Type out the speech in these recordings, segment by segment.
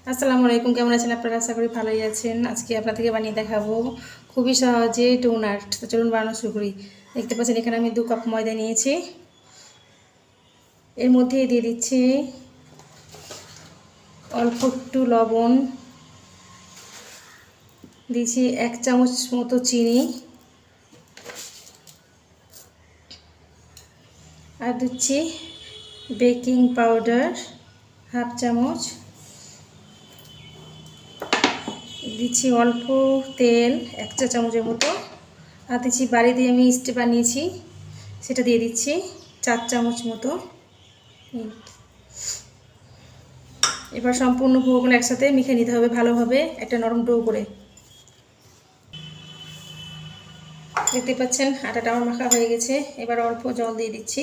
আসসালামু আলাইকুম, কেমন আছেন আপনারা? আশা করি ভালোই আছেন। আজকে আপনাদেরকে বানিয়ে দেখাবো খুবই সহজে ডোনাট। তো চলুন বানানো শুরু করি। দেখতে পাচ্ছেন এখানে আমি 2 কাপ ময়দা নিয়েছি। এর মধ্যে দিয়ে দিচ্ছি অল্প একটু লবণ, দিচ্ছি 1 চামচ মতো চিনি, আর দিচ্ছি বেকিং পাউডার 1/2 চামচ, দিচ্ছি অল্প তেল 1 চা চামচের মতো, আর দিচ্ছি বাড়িতে আমি ইস্টে বানিয়েছি সেটা দিয়ে দিচ্ছি 4 চামচ মতো। এবার সম্পূর্ণ উপকরণ একসাথে মেখে নিতে হবে ভালোভাবে একটা নরম ডো করে। দেখতে পাচ্ছেন আটাটা আমার মাখা হয়ে গেছে। এবার অল্প জল দিয়ে দিচ্ছি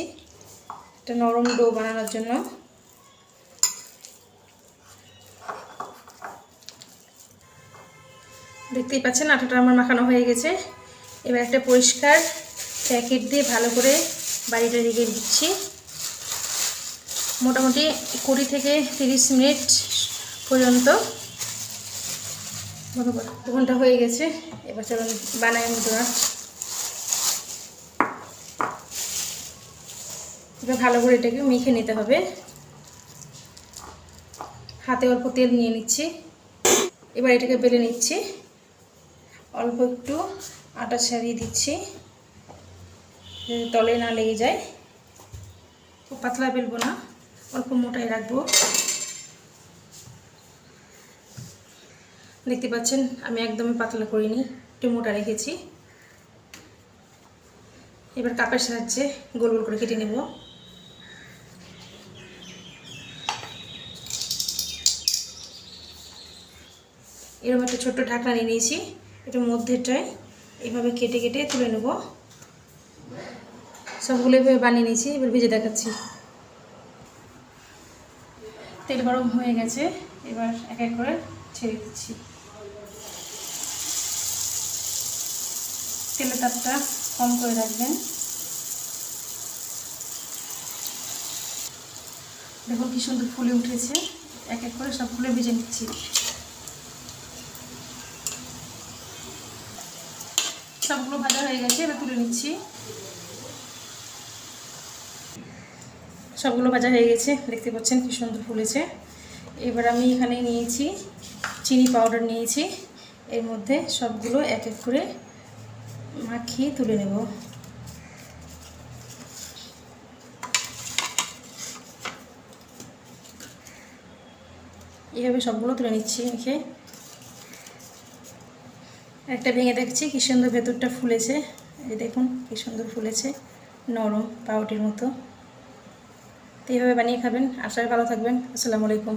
একটা নরম ডো বানানোর জন্য। দেখতেই পাচ্ছেন আটাটা আমার মাখানো হয়ে গেছে। এবার একটা পরিষ্কার প্যাকেট দিয়ে ভালো করে বাড়িটা রেখে দিচ্ছি মোটামুটি 20 থেকে 30 মিনিট পর্যন্ত। ঘন্টা হয়ে গেছে। এবার চলুন বানাই ডোনাট। এবার ভালো করে এটাকে মেখে নিতে হবে। হাতে অল্প তেল নিয়ে নিচ্ছি। এবার এটাকে বেলে নিচ্ছি। অল্প একটু আটা ছাড়িয়ে দিচ্ছি যাতে তলে না লেগে যায়। খুব পাতলা বেলবো না, অল্প মোটাই রাখবো। দেখতে পাচ্ছেন আমি একদমই পাতলা করিনি, একটু মোটা রেখেছি। এবার কাপের সাহায্যে গোল গোল করে কেটে নেব। এরকম একটা ছোট্ট ঢাকনা নিয়ে নিয়েছি, এটার মধ্যেটায় এইভাবে কেটে কেটে তুলে নেব। সবগুলো এভাবে বানিয়ে নিয়েছি। এবার ভেজে দেখাচ্ছি। তেল গরম হয়ে গেছে, এবার এক এক করে ছেড়ে দিচ্ছি। তেলের তাপটা কম করে রাখবেন। দেখুন কি সুন্দর ফুলে উঠেছে। এক এক করে সবগুলো ভেজে নিচ্ছি। সবগুলো ভাজা হয়ে গেছে, এবার তুলে নিচ্ছি। সবগুলো ভাজা হয়ে গেছে, দেখতে পাচ্ছেন কি সুন্দর ফুলেছে। এবার আমি এখানে নিয়েছি চিনি পাউডার নিয়েছি। এর মধ্যে সবগুলো এক এক করে মাখিয়ে তুলে নেব। এইভাবে সবগুলো তুলে নিচ্ছি মেখে। একটা ভেঙে দেখছি কি সুন্দর ভেতরটা ফুলেছে। এই দেখুন কি সুন্দর ফুলেছে, নরম পাউরুটির মতো। তো এইভাবে বানিয়ে খাবেন। আশা করি ভালো থাকবেন। আসসালামু আলাইকুম।